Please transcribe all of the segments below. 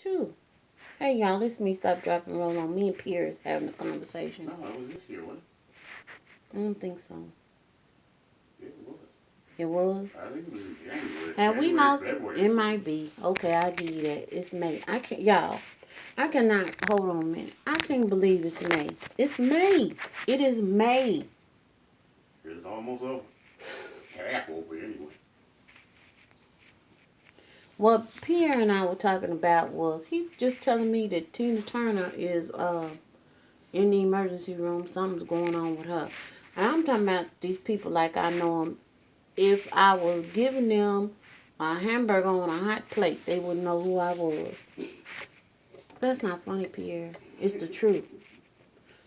too. Hey, y'all, listen to me stop, drop, and roll on. Me and Pierre is having a conversation. No, that was this year, wasn't I don't think so. it? It was. It was? I think it was in January. Have we lost? February. It might be. Okay, I'll give you that. It's May. I can't, y'all. I cannot. Hold on a minute. I can't believe it's May. It's May. It is May. It's almost over. Half over anyway. What Pierre and I were talking about was he just telling me that Tina Turner is in the emergency room. Something's going on with her. And I'm talking about these people like I know them. If I was giving them a hamburger on a hot plate, they wouldn't know who I was. That's not funny, Pierre. It's the truth.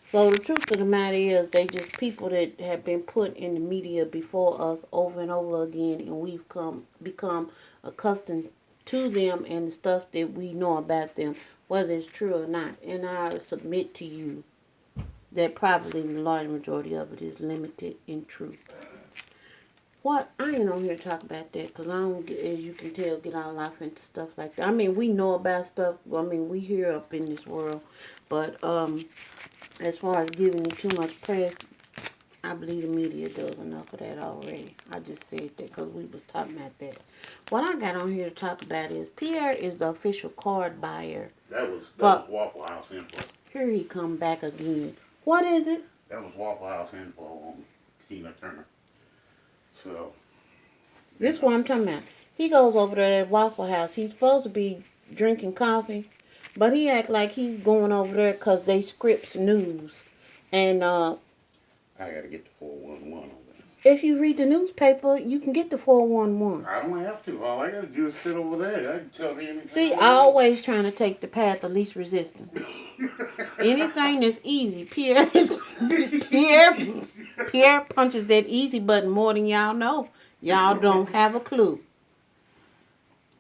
So the truth of the matter is they just people that have been put in the media before us over and over again, and we've become accustomed to them and the stuff that we know about them, whether it's true or not. And I submit to you that probably the large majority of it is limited in truth. What? I ain't on here to talk about that because I don't, as you can tell, get all off into stuff like that. I mean, we know about stuff. I mean, we hear up in this world. But as far as giving it too much press, I believe the media does enough of that already. I just said that because we was talking about that. What I got on here to talk about is Pierre is the official card buyer. That was Waffle House info. Here he come back again. What is it? That was Waffle House info on Tina Turner. So. This is what I'm talking about. He goes over there at Waffle House. He's supposed to be drinking coffee, but he act like he's going over there because they scripts news. And I gotta get the 411 over there. If you read the newspaper, you can get the 411. I don't have to. All I gotta do is sit over there. That can tell me anything. See, always trying to take the path of least resistance. Anything that's easy, Pierre punches that easy button more than y'all know. Y'all don't have a clue.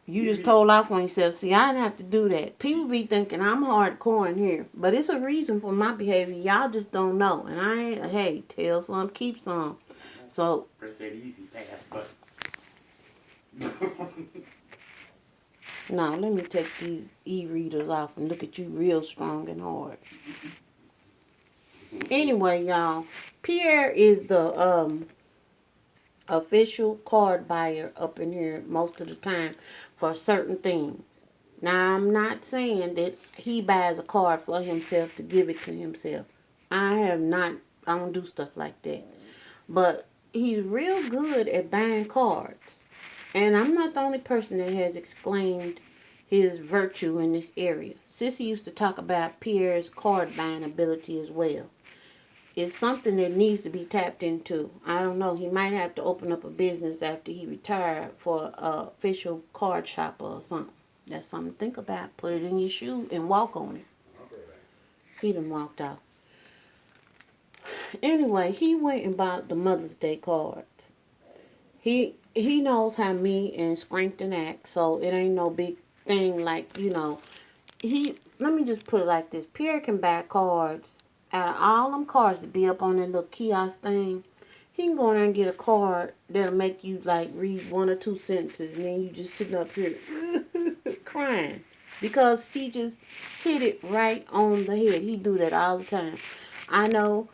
You just told off on yourself. See, I didn't have to do that. People be thinking I'm hardcore in here, but it's a reason for my behavior. Y'all just don't know. And I ain't, hey, tell some, keep some. So press that easy pass button. now let me take these e-readers off and look at you real strong and hard. Anyway, y'all, Pierre is the official card buyer up in here most of the time for certain things. Now, I'm not saying that he buys a card for himself to give it to himself. I don't do stuff like that. But he's real good at buying cards. And I'm not the only person that has exclaimed his virtue in this area. Sissy used to talk about Pierre's card buying ability as well. It's something that needs to be tapped into. I don't know. He might have to open up a business after he retired for an official card shopper or something. That's something to think about. Put it in your shoe and walk on it. He done walked out. Anyway, he went and bought the Mother's Day cards. He knows how me and Scrankton act, so it ain't no big thing like, let me just put it like this. Pierre can buy cards. Out of all them cards that be up on that little kiosk thing, he can go in there and get a card that'll make you like read one or two sentences and then you just sitting up here crying. Because he just hit it right on the head. He do that all the time. I know,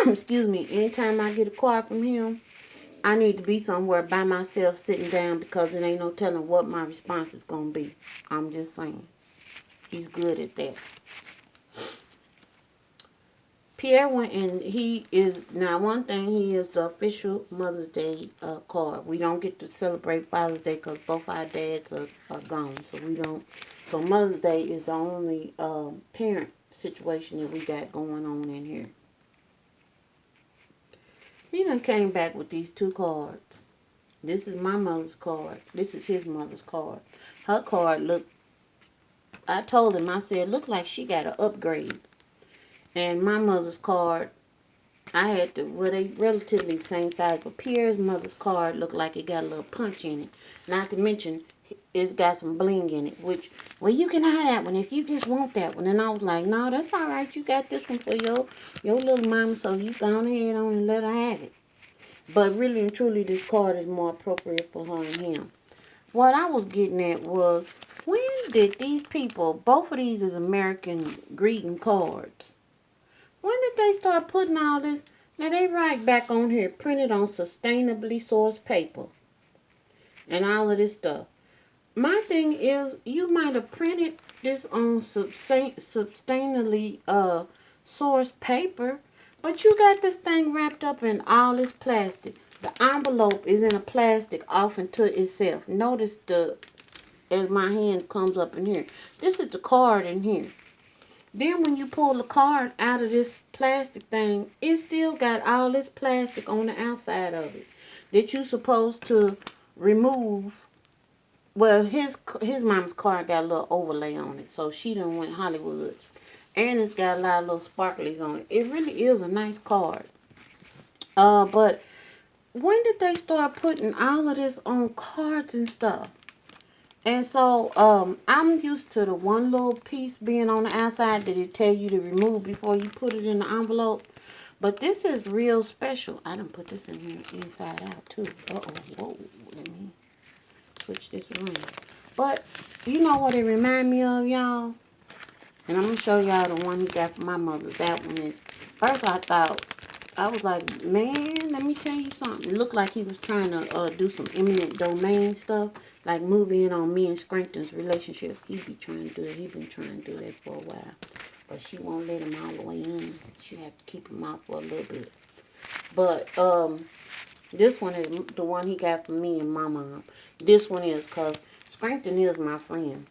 excuse me, anytime I get a card from him, I need to be somewhere by myself sitting down because it ain't no telling what my response is going to be. I'm just saying. He's good at that. Pierre went and he is, now one thing, he is the official Mother's Day card. We don't get to celebrate Father's Day because both our dads are gone. So we don't, so Mother's Day is the only parent situation that we got going on in here. He done came back with these two cards. This is my mother's card. This is his mother's card. Her card looked, I told him, I said, look like she got an upgrade. And my mother's card, I had to, well, they relatively the same size, but Pierre's mother's card looked like it got a little punch in it. Not to mention, it's got some bling in it, which, well, you can have that one if you just want that one. And I was like, no, that's all right. You got this one for your little mama, so you go ahead on and let her have it. But really and truly, this card is more appropriate for her and him. What I was getting at was, When did these people, both of these is American greeting cards, when did they start putting all this? Now they write back on here, printed on sustainably sourced paper and all of this stuff. My thing is, you might have printed this on sustainably sourced paper, but you got this thing wrapped up in all this plastic. The envelope is in a plastic off into itself. Notice the as my hand comes up in here. This is the card in here. Then when you pull the card out of this plastic thing, it still got all this plastic on the outside of it that you supposed to remove. Well, his mom's card got a little overlay on it, so she done went Hollywood, and it's got a lot of little sparklies on it. It really is a nice card. But when did they start putting all of this on cards and stuff? And so, I'm used to the one little piece being on the outside that it tell you to remove before you put it in the envelope. But this is real special. I done put this in here inside out too. Whoa, let me switch this around. But you know what it remind me of, y'all? And I'm gonna show y'all the one he got from my mother. That one is. First, I was like, man, let me tell you something. It looked like he was trying to do some eminent domain stuff, like move in on me and Scranton's relationship. He be trying to do it. He been trying to do that for a while, but she won't let him all the way in. She have to keep him out for a little bit. But this one is the one he got from me and my mom. This one is because Scranton is my friend.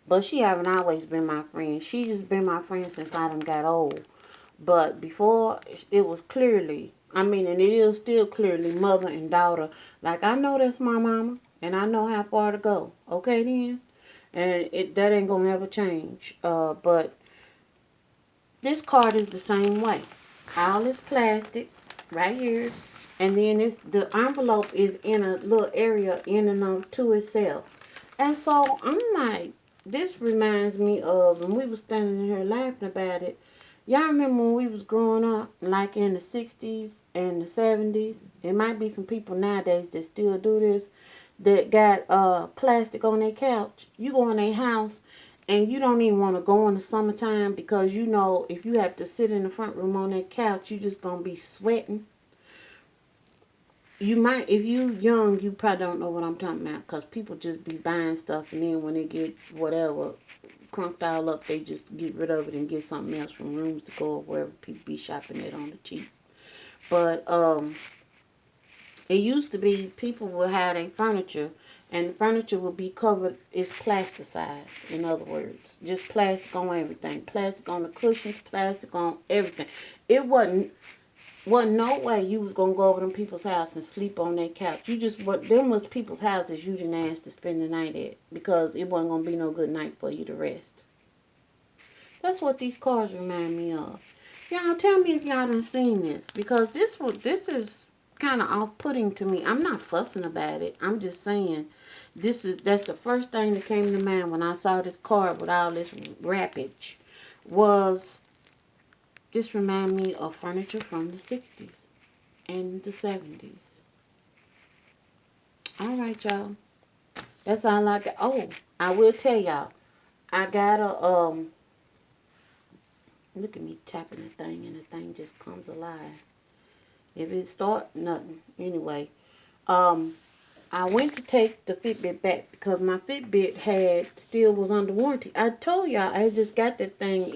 But she haven't always been my friend. She just been my friend since I done got old. But before, it was clearly, I mean, and it is still clearly mother and daughter. Like, I know that's my mama, and I know how far to go. Okay, then? And that ain't gonna ever change. But this card is the same way. All this plastic right here. And then the envelope is in a little area in and of to itself. And so I'm like, this reminds me of when we was standing here laughing about it. Y'all remember when we was growing up, like in the 60s and the 70s? It might be some people nowadays that still do this, that got plastic on their couch. You go in their house and you don't even want to go in the summertime because you know if you have to sit in the front room on that couch, you just going to be sweating. You might, if you young, you probably don't know what I'm talking about because people just be buying stuff and then when they get whatever crunked all up, they just get rid of it and get something else from rooms to go or wherever people be shopping it on the cheap. But it used to be people would have their furniture and the furniture would be covered, it's plasticized, in other words. Just plastic on everything. Plastic on the cushions, plastic on everything. It wasn't no way you was gonna go over them people's house and sleep on their couch. You just them was people's houses you didn't ask to spend the night at because it wasn't gonna be no good night for you to rest. That's what these cards remind me of. Y'all tell me if y'all done seen this because this is kind of off-putting to me. I'm not fussing about it. I'm just saying that's the first thing that came to mind when I saw this card with all this wrappage was this remind me of furniture from the 60s and the 70s. All right, y'all. That's all I got. Oh, I will tell y'all. I got a, look at me tapping the thing and the thing just comes alive. If it start, nothing. Anyway, I went to take the Fitbit back because my Fitbit still was under warranty. I told y'all I just got that thing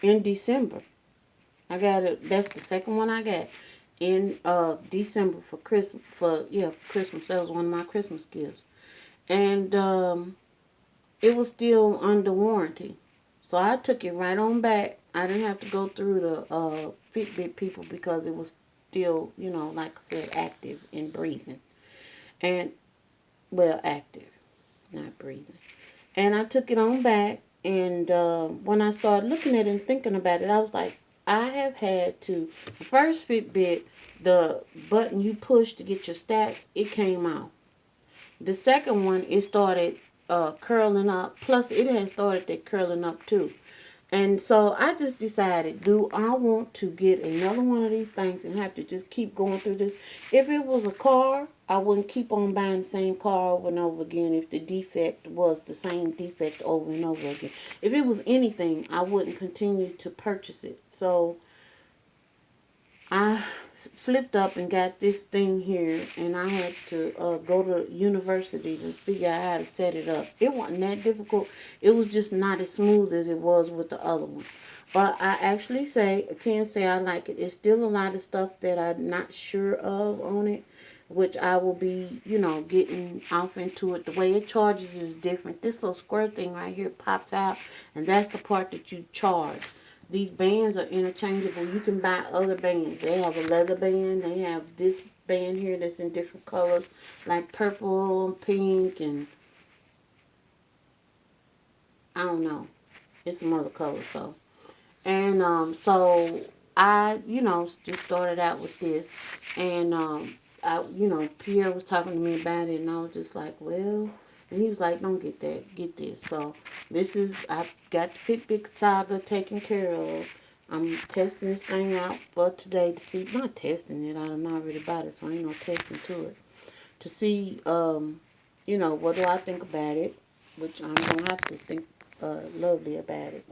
in December. I got it. That's the second one I got in December for Christmas. Christmas. That was one of my Christmas gifts, and it was still under warranty. So I took it right on back. I didn't have to go through the Fitbit people because it was still, like I said, active and breathing, and well, active, not breathing. And I took it on back, and when I started looking at it and thinking about it, I was like, I have had to, the first Fitbit, the button you push to get your stats, it came out. The second one, it started curling up, plus it had started that curling up too. And so I just decided, do I want to get another one of these things and have to just keep going through this? If it was a car, I wouldn't keep on buying the same car over and over again if the defect was the same defect over and over again. If it was anything, I wouldn't continue to purchase it. So I flipped up and got this thing here, and I had to go to university to figure out how to set it up. It wasn't that difficult. It was just not as smooth as it was with the other one. But I actually can say I like it. It's still a lot of stuff that I'm not sure of on it, which I will be, getting off into it. The way it charges is different. This little square thing right here pops out, and that's the part that you charge. These bands are interchangeable. You can buy other bands. They have a leather band. They have this band here that's in different colors, like purple and pink, and I don't know. It's some other colors though. And so I, just started out with this, and Pierre was talking to me about it, and I was just like, well, and he was like, don't get that, get this. So I've got the Fitbit saga taken care of. I'm testing this thing out for today to see, not testing it, I'm not really about it, so ain't no testing to it. To see, what do I think about it, which I'm going to have to think lovely about it.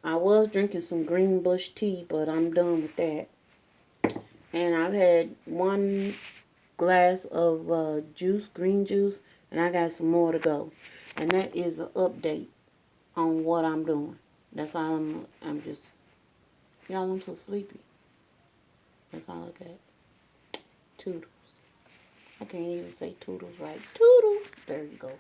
I was drinking some green bush tea, but I'm done with that. And I've had one glass of juice, green juice, and I got some more to go. And that is an update on what I'm doing. That's all I'm just, y'all, I'm so sleepy. That's all I got. Toodles. I can't even say toodles right. Toodles. There you go.